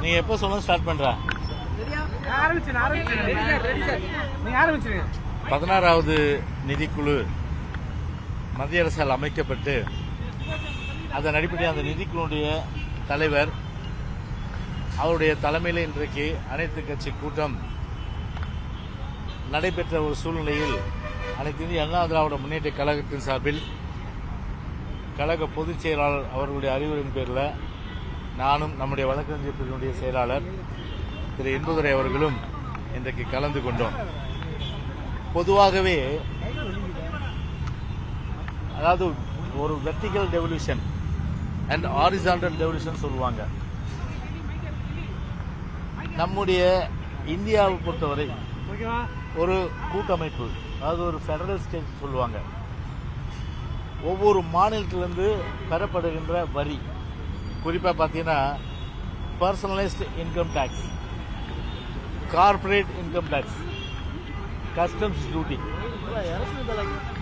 நீங்க எப்போ சொல்ல ஸ்டார்ட் பண்ற? 16வது நிதிக்குழு மத்திய அரசால் அமைக்கப்பட்டு அதன் அடிப்படையில் அந்த நிதிக்குழுடைய தலைவர் அவருடைய தலைமையில் இன்றைக்கு அனைத்து கட்சி கூட்டம் நடைபெற்ற ஒரு சூழ்நிலையில் அனைத்து இந்திய அண்ணா திராவிட முன்னேற்ற கழகத்தின் சார்பில் கழக பொதுச் செயலாளர் அவர்களுடைய அறிவுரையின் பேரில் நானும் நம்முடைய வழக்கறிஞர் பிரிவினுடைய செயலாளர் திரு இன்பதுரை அவர்களும் இன்றைக்கு கலந்து கொண்டோம். பொதுவாகவே அதாவது ஒரு vertical devolution and horizontal devolution சொல்லுவாங்க. நம்முடைய இந்தியாவை பொறுத்தவரை ஒரு கூட்டமைப்பு, அதாவது ஒரு ஃபெடரல் ஸ்டேட் சொல்லுவாங்க. ஒவ்வொரு மாநிலத்திலிருந்து பெறப்படுகின்ற வரி, குறிப்பாக பார்த்தீங்கன்னா personalised income tax, corporate income tax, customs duty,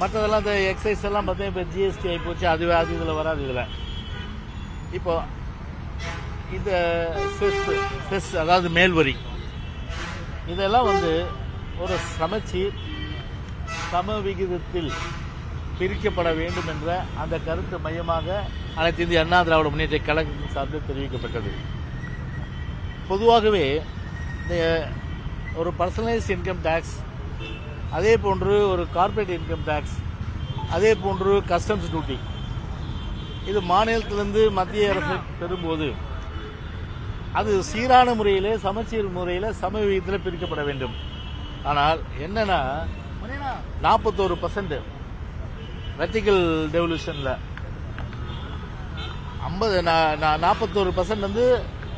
மற்றதெல்லாம் இந்த எக்ஸைஸ் எல்லாம் பார்த்தீங்கன்னா இப்போ ஜிஎஸ்டி ஆகி போச்சு. அது இதில் வராது. இதில் இப்போ இந்த செஸ் அதாவது மேல்வரி, இதெல்லாம் ஒரு சமச்சீர் சம விகிதத்தில் பிரிக்கப்பட வேண்டும் என்ற அந்த கருத்து மையமாக அனைத்து இந்திய அண்ணா திராவிட முன்னேற்ற கழகத்தின் சார்பில் தெரிவிக்கப்பட்டது. பொதுவாகவே இந்த ஒரு பர்சனலைஸ் இன்கம் டேக்ஸ், அதே போன்று ஒரு கார்பரேட் இன்கம் டேக்ஸ், அதே போன்று கஸ்டம்ஸ் டியூட்டி, இது மாநிலத்திலிருந்து மத்திய அரசு பெறும்போது அது சீரான முறையில் சமச்சீர் முறையில் சம விகிதத்தில் பிரிக்கப்பட வேண்டும். ஆனால் என்னன்னா 41% வெர்டிகல் டெவல்யூஷன்ல 41%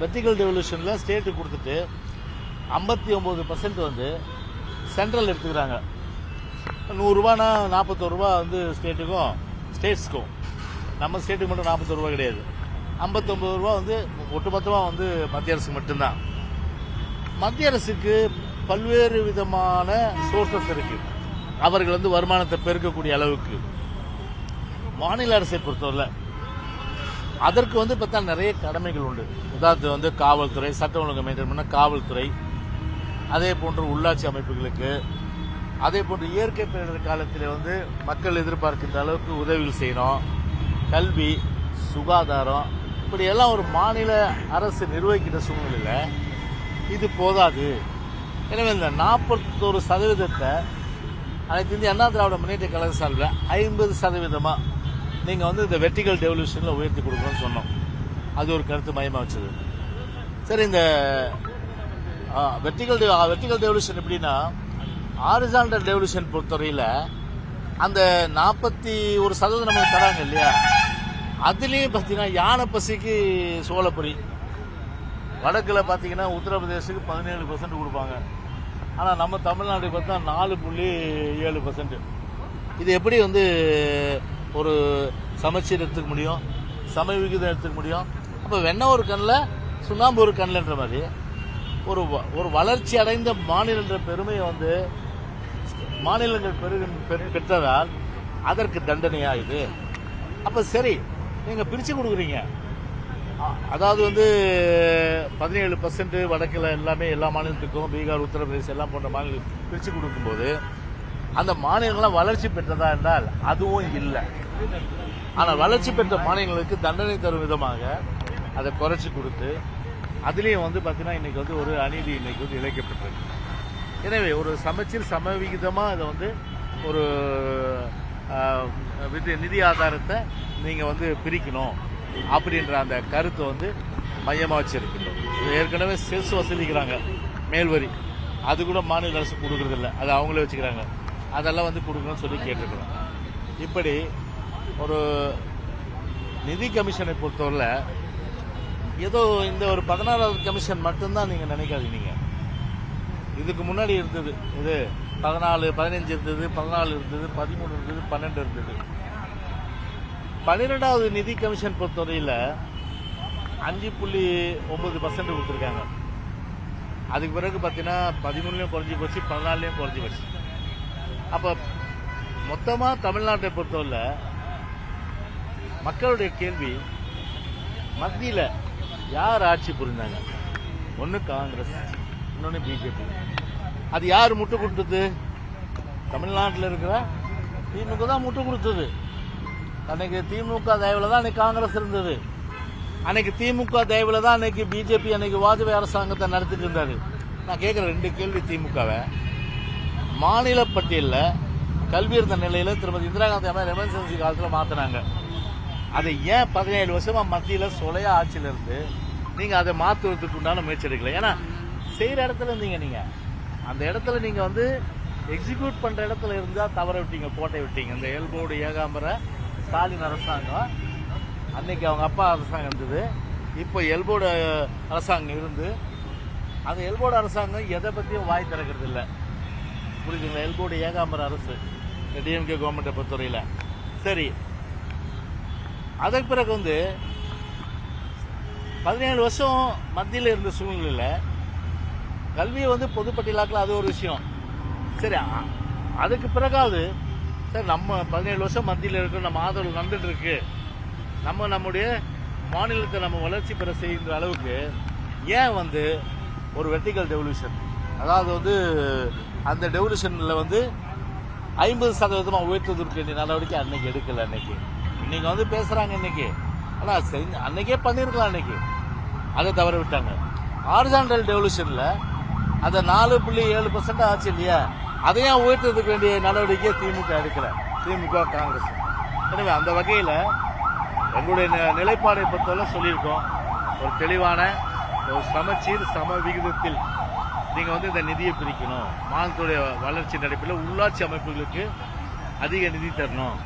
வெர்டிகல் டெவல்யூஷன்ல ஸ்டேட்டு கொடுத்துட்டு 59% சென்ட்ரல் எடுத்துக்கிறாங்க. 100 ரூபானா 41 ரூபா ஸ்டேட்டுக்கும் ஸ்டேட்ஸ்க்கும். நம்ம ஸ்டேட்டுக்கு மட்டும் 40 ரூபா கிடையாது. 59 ரூபா ஒட்டுமொத்தமாக மத்திய அரசு மட்டும்தான். மத்திய அரசுக்கு பல்வேறு விதமான சோர்சஸ் இருக்கு. அவர்கள் வருமானத்தை பெருக்கக்கூடிய அளவுக்கு. மாநில அரசை பொறுத்தவரை அதற்கு பார்த்தா நிறைய கடமைகள் உண்டு. உதாரணத்துக்கு காவல்துறை, சட்டம் ஒழுங்கு மெயின்டைன் பண்ண காவல்துறை, அதே போன்று உள்ளாட்சி அமைப்புகளுக்கு, அதே போன்று இயற்கை பேரிடர் காலத்தில் மக்கள் எதிர்பார்க்கின்ற அளவுக்கு உதவிகள் செய்யணும். கல்வி, சுகாதாரம், இப்படி எல்லாம் ஒரு மாநில அரசு நிர்வகிக்கிற சூழ்நிலையில் இது போதாது. எனவே இந்த 41% அனைத்து இந்திய அண்ணா திராவிட முன்னேற்ற கழக சார்பில் 50% நீங்கள் இந்த வெர்டிகல் டெவல்யூஷனில் உயர்த்தி கொடுக்கணும்னு சொன்னோம். அது ஒரு கருத்து மையமாக வச்சது. சரி, இந்த வெர்டிகல் டெவல்யூஷன் எப்படின்னா, ஹாரிசான்டல் டெவல்யூஷன் பொறுத்தவரையில் அந்த 41% நமக்கு தராங்க இல்லையா, அதுலேயும் பார்த்தீங்கன்னா யானை பசிக்கு சோளப்பொரி. வடக்கில் பார்த்தீங்கன்னா உத்தரப்பிரதேசுக்கு 17% கொடுப்பாங்க. ஆனால் நம்ம தமிழ்நாட்டுக்கு பார்த்தா 4.7%. இது எப்படி ஒரு சமச்சீர் எடுத்துக்க முடியும், சம விகிதம் எடுத்துக்க முடியும்? அப்போ வெண்ணெய் ஒரு கண்ணில் சுண்ணாம்பு ஒரு கண்ணில்ன்ற மாதிரி ஒரு வளர்ச்சி அடைந்த மாநிலன்ற பெருமையை மாநிலங்கள் பெற்றதால் அதற்கு தண்டனையா இது? அப்போ சரி, நீங்கள் பிரித்து கொடுக்குறீங்க. அதாவது 17% வடக்கில் எல்லாமே எல்லா மாநிலத்துக்கும், பீகார், உத்தரப்பிரதேசம் எல்லாம் போன்ற மாநிலம் பிரித்து கொடுக்கும்போது அந்த மாநிலங்கள்லாம் வளர்ச்சி பெற்றதா என்றால் அதுவும் இல்லை. ஆனால் வளர்ச்சி பெற்ற மாநிலங்களுக்கு தண்டனை தரும் விதமாக அதை குறைச்சி கொடுத்து அதுலேயும் பார்த்தீங்கன்னா இன்னைக்கு ஒரு அநீதி இன்னைக்கு இழைக்கப்பட்டிருக்கு. எனவே ஒரு சமச்சீர் சமவிகிதமாக இதை ஒரு நிதி ஆதாரத்தை நீங்கள் பிரிக்கணும் அப்படின்ற அந்த கருத்தை மையமாக வச்சிருக்கணும். ஏற்கனவே செஸ் வசூலிக்கிறாங்க, மேல்வரி, அது கூட மாநில அரசு கொடுக்கறதில்ல, அது அவங்களே வச்சுக்கிறாங்க. அதெல்லாம் கொடுக்கணும்னு சொல்லி கேட்டுக்கிறோம். இப்படி ஒரு நிதி கமிஷனை பொறுத்தவரை ஏதோ இந்த ஒரு 16வது கமிஷன் மட்டும்தான் நீங்கள் நினைக்காதீங்க. இதுக்கு முன்னாடி இருந்தது, இது 14, 15 இருந்தது, 14 இருந்தது, 13 இருந்தது, 12 இருந்தது. 12வது நிதி கமிஷன் பொறுத்தவரையில் 5.9% கொடுத்துருக்காங்க. அதுக்கு பிறகு பார்த்தீங்கன்னா 13லையும் குறைஞ்சி போச்சு, 14லையும் குறைஞ்சி போச்சு. அப்போ மொத்தமாக தமிழ்நாட்டை பொறுத்தவரை மக்களுடைய கேள்வி, மத்தியில் யார் ஆட்சி புரிந்தாங்க? ஒன்று காங்கிரஸ், இன்னொன்று பிஜேபி. அது யார் முட்டு கொடுத்தது? தமிழ்நாட்டில் இருக்கிற திமுக தான் முட்டு கொடுத்தது. அன்னைக்கு திமுக தயவுல தான் அன்னைக்கு காங்கிரஸ் இருந்தது. அன்னைக்கு திமுக தயவுல தான் அன்னைக்கு பிஜேபி அன்னைக்கு வாஜ்பாய் அரசாங்கத்தை நடத்திட்டு இருந்தாரு. நான் கேட்குற 2 கேள்வி. திமுகவை மாநில பட்டியலில் கல்வி இருந்த நிலையில் திருமதி இந்திரா காந்தி அம்மா எமர்ஜென்சி காலத்தில் மாற்றினாங்க. அதை ஏன் 17 வருஷமா மத்தியில் சொலையா ஆட்சியில் இருந்து நீங்கள் அதை மாற்றுவதற்கு உண்டான முயற்சி எடுக்கல? ஏன்னா செய்கிற இடத்துல இருந்தீங்க. நீங்கள் அந்த இடத்துல நீங்கள் வந்து எக்ஸிக்யூட் பண்ணுற இடத்துல இருந்தால் தவற விட்டீங்க, கோட்டை விட்டீங்க. இந்த எல்போர்டு ஏகாம்பர ஸ்டாலின் அரசாங்கம் அன்னைக்கு அவங்க அப்பா அரசாங்கம் இருந்தது. இப்போ எல்போர்டு அரசாங்கம் இருந்து அந்த எல்போர்டு அரசாங்கம் எதை பற்றியும் வாய் திறக்கிறது இல்லை. புரியுதுங்களா? எல்போர்டு ஏகாம்பர அரசு டிஎம்கே கவர்மெண்ட்டை பொறுத்தவரையில் சரி. அதற்கு பிறகு வந்து 17 வருஷம் மத்தியில் இருந்த சூழ்நிலையில் கல்வியை வந்து பொதுப்பட்டியலாக்கல, அது ஒரு விஷயம். சரி, அதுக்கு பிறகாவது சரி நம்ம 17 வருஷம் மத்தியில் இருக்கிற நம்ம ஆதரவு நடந்துட்டு இருக்கு, நம்முடைய மாநிலத்தை நம்ம வளர்ச்சி பெற செய்கின்ற அளவுக்கு ஏன் வந்து ஒரு வெர்டிகல் டெவல்யூஷன், அதாவது வந்து அந்த டெவல்யூஷனில் வந்து 50% உயர்த்துவதற்கு வேண்டிய நடவடிக்கை அன்னைக்கு எடுக்கல. இன்னைக்கு வந்து பேசுறாங்க இன்னைக்கு, ஆனால் அன்னைக்கே பண்ணியிருக்கலாம். அன்னைக்கு அதை தவற விட்டாங்க. ஹாரிசான்டல் டெவல்யூஷனில் அதை 4.7% ஆச்சு இல்லையா, அதையும் உயர்த்துறதுக்கு வேண்டிய நடவடிக்கையை திமுக எடுக்கல, திமுக காங்கிரஸ். எனவே அந்த வகையில் எங்களுடைய நிலைப்பாடை பொறுத்தவரை சொல்லியிருக்கோம். ஒரு தெளிவான ஒரு சமச்சீர் சம விகிதத்தில் நீங்கள் வந்து இந்த நிதியை பிரிக்கணும். மாநிலத்துடைய வளர்ச்சி நடைப்பில் உள்ளாட்சி அமைப்புகளுக்கு அதிக நிதி தரணும்.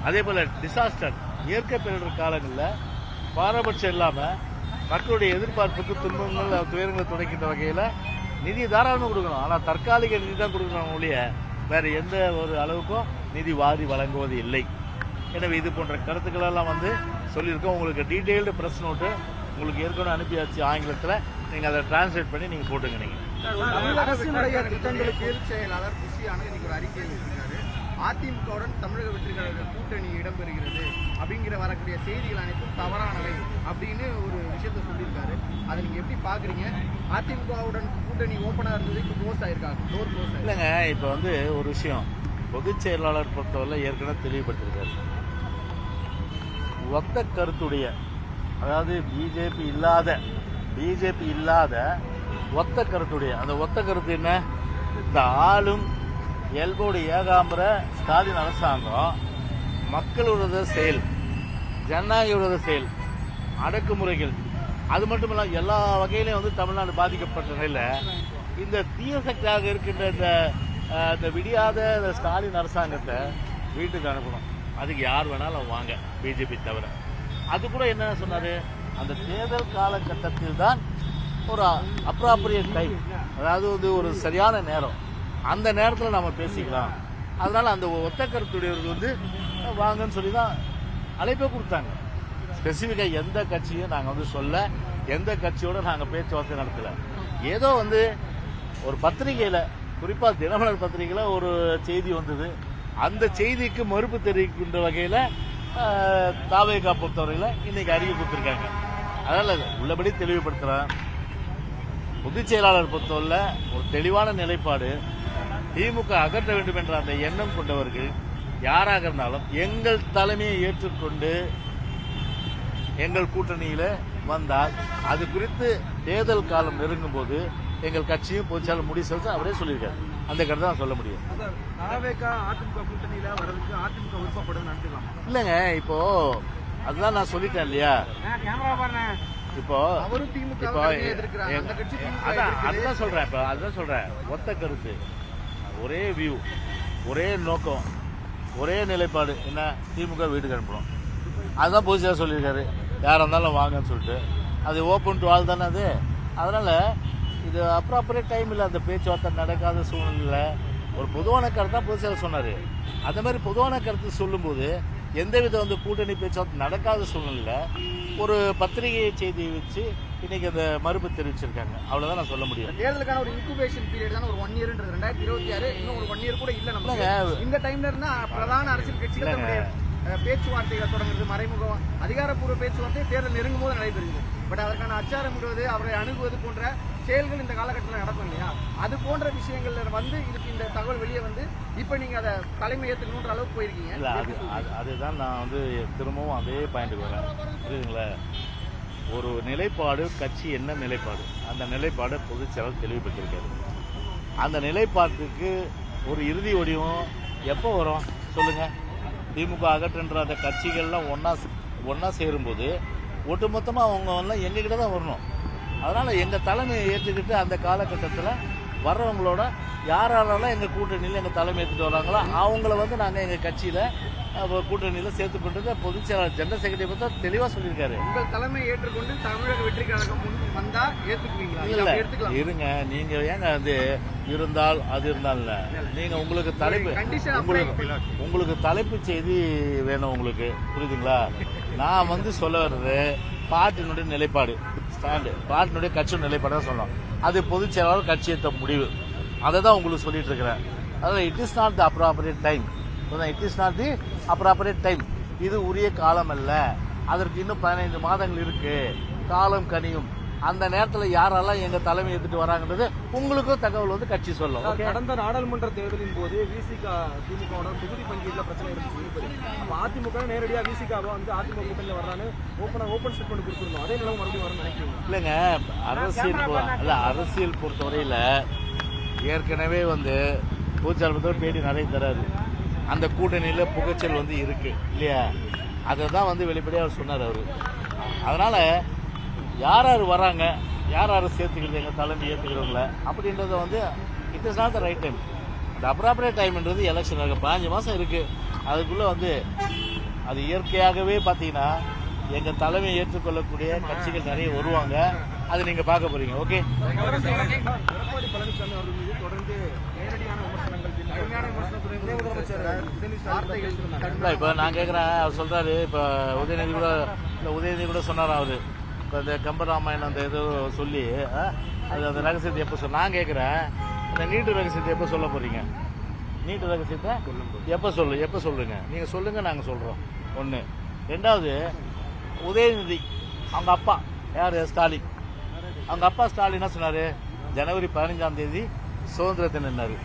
அதே போல் டிசாஸ்டர் இயற்கை பேரிடர் காலங்களில் பாரபட்சம் இல்லாமல் மக்களுடைய எதிர்பார்ப்புக்கு துன்பங்கள் துயரங்களை துடைக்கின்ற வகையில் நிதி தாராளமாக கொடுக்கணும். ஆனால் தற்காலிக நிதி தான் கொடுக்கணும் ஒழிய வேறு எந்த ஒரு அளவுக்கும் நிதி வாரி வழங்குவது இல்லை. எனவே இது போன்ற கருத்துக்களெல்லாம் வந்து சொல்லியிருக்கோம். உங்களுக்கு டீட்டெயில்டு ப்ரெஸ் நோட்டு உங்களுக்கு ஏற்கனவே அனுப்பியாச்சு ஆங்கிலத்தில். நீங்கள் அதை டிரான்ஸ்லேட் பண்ணி நீங்கள் போட்டுங்க. நீங்கள் அரசினுடைய திட்டங்களுக்கு செயலாளர் புஷியான இன்னைக்கு ஒரு அறிக்கை வச்சிருக்காரு. அதிமுகவுடன் தமிழக வெற்றிக்கழக கூட்டணி இடம்பெறுகிறது அப்படிங்கிற வரக்கூடிய செய்திகள் அனைத்தும் தவறானவை அப்படின்னு ஒரு விஷயத்த சொல்லியிருக்காரு. அதை நீங்க எப்படி பாக்குறீங்க? அதிமுகவுடன் கூட்டணி ஓப்பனா இருந்தது, இப்போ க்ளோஸ் ஆயிருக்காங்க, டோர் க்ளோஸ் ஆயிருக்கு. இல்லைங்க, இப்போ வந்து ஒரு விஷயம் பொதுச் செயலாளர் பொறுத்தவரை ஏற்கனவே தெளிவுபடுத்திருக்காரு. ஒத்த கருத்துடைய, அதாவது பிஜேபி இல்லாத ஒத்த கருத்துடைய, அந்த ஒத்த கருத்து என்ன? இந்த ஆளும் எல்போர்டு ஏகாம்பர ஸ்டாலின் அரசாங்கம் மக்கள் விரோத செயல், ஜனநாயக விரோத செயல், அடக்குமுறைகள், அது மட்டும் இல்லாமல் எல்லா வகையிலையும் வந்து தமிழ்நாடு பாதிக்கப்பட்ட நிலையில் இந்த தீய சக்தியாக இருக்கின்ற இந்த விடியாத ஸ்டாலின் அரசாங்கத்தை வீட்டுக்கு அனுப்பணும். அதுக்கு யார் வேணாலும் வாங்க, பிஜேபி தவிர. அது கூட என்ன சொன்னார், அந்த தேர்தல் காலகட்டத்தில் தான் ஒரு அப்ராப்ரியேட் டைம், அதாவது வந்து ஒரு சரியான நேரம், அந்த நேரத்தில் நம்ம பேசிக்கலாம். அதனால் அந்த ஒத்த கருத்துடையவர்கள் வந்து வாங்கன்னு சொல்லி தான் அழைப்பை கொடுத்தாங்க. ஸ்பெசிஃபிக்காக எந்த கட்சியும் நாங்கள் வந்து சொல்ல, எந்த கட்சியோட நாங்கள் பேச்சுவார்த்தை நடத்தலை. ஏதோ வந்து ஒரு பத்திரிகையில், குறிப்பாக தினமலர் பத்திரிகையில் ஒரு செய்தி வந்தது. அந்த செய்திக்கு மறுப்பு தெரிவிக்கின்ற வகையில் தாவேகா பொறுத்தவரையில் இன்னைக்கு அறிக்கை கொடுத்துருக்காங்க. அதனால் உள்ளபடி தெளிவுபடுத்துகிறேன். பொதுச் செயலாளர் பொறுத்தவரை ஒரு தெளிவான நிலைப்பாடு, திமுக அகற்ற வேண்டும் என்ற அந்த எண்ணம் கொண்டவர்கள் யாராக இருந்தாலும் எங்கள் தலைமையை ஏற்றுக்கொண்டு எங்கள் கூட்டணியில் வந்தால் அது குறித்து தேர்தல் காலம் நெருங்கும் போது எங்கள் கட்சியும் பொதுச்செயலாளர் முடிவு செலுத்த அவரே சொல்லியிருக்காரு. அந்த கருத்தை தான் சொல்ல முடியும். இல்லைங்க, இப்போ அதுதான் நான் சொல்லிட்டேன் இல்லையா. இப்போ அதுதான் சொல்றேன். ஒத்த கருத்து, ஒரே வியூ, ஒரே நோக்கம், ஒரே நிலைப்பாடு என்ன, திமுக வீட்டுக்கு அனுப்பணும். அதுதான் பொதுச்செயலாளர் சொல்லியிருக்காரு. யாராக இருந்தாலும் வாங்கன்னு சொல்லிட்டு. அது ஓப்பன் டு ஆல் தானே அது. அதனால இது அப்ராப்பரேட் டைம் இல்லை, அந்த பேச்சுவார்த்தை நடக்காத சூழ்நிலை. ஒரு பொதுவான கருத்து தான் பொதுச்செயலாளர் சொன்னார். அந்த மாதிரி பொதுவான கருத்து சொல்லும்போது எந்தவித வந்து கூட்டணி பேச்சுவார்த்தை நடக்காத சூழ்நிலையில் ஒரு பத்திரிகை செய்தியை வச்சு இன்னைக்கு அந்த மறுப்பு தெரிவிச்சிருக்காங்க. அவ்வளவுதான் நான் சொல்ல முடியும். தேர்தலுக்கான ஒரு இன்குபேஷன் பீரியட் தான் ஒரு 1 இயர்ன்றது. 2026 இன்னும் ஒரு 1 இயர் கூட இல்ல நமக்கு. இந்த டைம்ல இருந்தா பிரதான அரசியல் கட்சிகள் பேச்சுவார்த்தைகளை தொடங்குறது, மறைமுகம் அதிகாரப்பூர்வ பேச்சுவார்த்தை தேர்தல் நெருங்கும் போது நடைபெறுகிறது. பட் அதற்கான அச்சாரமிடுவது, அவரை அணுகுவது போன்ற செயல்கள் இந்த காலகட்டத்தில் நடக்கும் இல்லையா? அது போன்ற விஷயங்கள்ல வந்து இதுக்கு இந்த தகவல் வெளியே வந்து இப்போ நீங்க அதை தலைமை ஏற்றுக்கணுன்ற அளவுக்கு போயிருக்கீங்க. இல்லை அதுதான் நான் வந்து திரும்பவும் அதே பாயிண்ட்டுக்கு வரேன். புரியுதுங்களா? ஒரு நிலைப்பாடு, கட்சி என்ன நிலைப்பாடு, அந்த நிலைப்பாடை பொதுச் செயலாளர் தெளிவுபடுத்தியிருக்காரு. அந்த நிலைப்பாட்டுக்கு ஒரு இறுதி வடிவம் எப்போ வரும் சொல்லுங்க? திமுக அகற்றுன்ற அந்த கட்சிகள்லாம் ஒன்னா சேரும்போது ஒட்டுமொத்தமாக அவங்க எல்லாம் எங்ககிட்ட தான் வரணும். அதனால எங்க தலைமையை ஏற்றுக்கிட்டு அந்த காலகட்டத்தில் வர்றவங்களோட யாரெல்லாம் எங்க கூட்டணியில் எங்க தலைமை ஏற்றுட்டு வராங்களோ அவங்கள வந்து நாங்கள் எங்க கட்சியில கூட்டணியில் சேர்த்து கொண்டு பொதுச் செயலாளர் ஜெனரல் செக்ரட்டரி பற்றி தெளிவாக சொல்லியிருக்காரு. உங்கள் தலைமை ஏற்றுக்கொண்டு தமிழக வெற்றி கழகம் வந்தா ஏற்றுக்குவீங்களா? இல்ல இருங்க, நீங்க ஏங்க வந்து இருந்தால் அது இருந்தால் நீங்க உங்களுக்கு தலைப்பு செய்தி வேணும் உங்களுக்கு, புரியுதுங்களா? நான் வந்து சொல்ல வர்றது பார்ட்டினுடைய நிலைப்பாடு, ஸ்டாண்டு, பார்ட்டினுடைய கட்சியோட நிலைப்பாடு தான் சொல்லணும். அது பொதுச் செயலாளர் கட்சி எடுத்த முடிவு, அதை தான் உங்களுக்கு சொல்லிட்டு இருக்கிறேன். அதனால it is not the appropriate time. It is not the appropriate time. இது உரிய காலம் அல்ல. அதற்கு இன்னும் 15 மாதங்கள் இருக்கு, காலம் கனியும். அந்த நேரத்தில் யாரெல்லாம் எங்க தலைமை எடுத்துட்டு வராங்கன்றது உங்களுக்கும் தகவல் வந்து கட்சி சொல்லும். கடந்த நாடாளுமன்ற தேர்தலின் போது விசிக திமுக தொகுதி பங்கீட்டுல பிரச்சனை இருந்துச்சு. அதிமுக நேரடியாக விசிகாவை வந்து அதிமுக கூட்டணியில் வர்றான்னு ஓப்பன் ஸ்டேட்மெண்ட் கொடுத்துருந்தோம். அதே நிலம் மறுபடியும் வரும்னு நினைக்கிறீங்க? இல்லைங்க, அரசியல் பொறுத்தவரையில ஏற்கனவே வந்து பொதுச்செயலாளர் பேட்டி நிறைய தராரு. அந்த கூட்டணியில புகைச்சல் வந்து இருக்கு இல்லையா? அதை தான் வந்து வெளிப்படையாக அவர் சொன்னார் அவரு. அதனால யார் வராங்க, யார் சேர்த்துக்கிறது, எங்கள் தலைமை ஏற்றுக்கிறவங்கள அப்படின்றத வந்து it is not the right time. அந்த அப்ராப்ரியேட் டைம்ன்றது எலெக்ஷன் 15 மாதம் இருக்கு. அதுக்குள்ளே வந்து அது இயற்கையாகவே பார்த்தீங்கன்னா எங்கள் தலைமையை ஏற்றுக்கொள்ளக்கூடிய கட்சிகள் நிறைய வருவாங்க. அது நீங்கள் பார்க்க போறீங்க. ஓகே, எடப்பாடி பழனிசாமி அவர்கள் மீது தொடர்ந்து நேரடியான விமர்சனங்கள் இப்போ நான் கேட்குறேன், அவர் சொல்றாரு. இப்போ உதயநிதி கூட சொன்னார் அவரு. இப்போ இந்த கம்பராமாயணம் அந்த ஏதோ சொல்லி அந்த ரகசியத்தை எப்போ நான் கேட்குறேன், இந்த நீட்டு ரகசியத்தை எப்போ சொல்ல போறீங்க? நீட்டு ரகசியத்தை எப்போ சொல்லுங்க? நீங்கள் சொல்லுங்க, நாங்கள் சொல்கிறோம். ஒன்று. ரெண்டாவது, உதயநிதி அவங்க அப்பா யார்? ஸ்டாலின். அவங்க அப்பா ஸ்டாலின் என்ன சொன்னார்? ஜனவரி 15ஆம் தேதி சுதந்திரத்தில் நின்னாரு.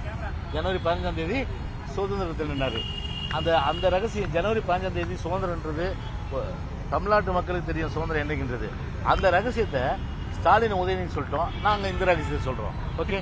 ஜனவரி 15ஆம் தேதி சுதந்திரத்தில் நின்னாரு. அந்த ரகசியம் ஜனவரி 15ஆம் தேதி சுதந்திரன்றது தமிழ்நாட்டு மக்களுக்கு தெரியும் சுதந்திரம் என்னைக்குன்றது. அந்த ரகசியத்தை ஸ்டாலின் உதயநிதி சொல்லிட்டோம், நாங்கள் இந்த ரகசியத்தை சொல்றோம். ஓகே.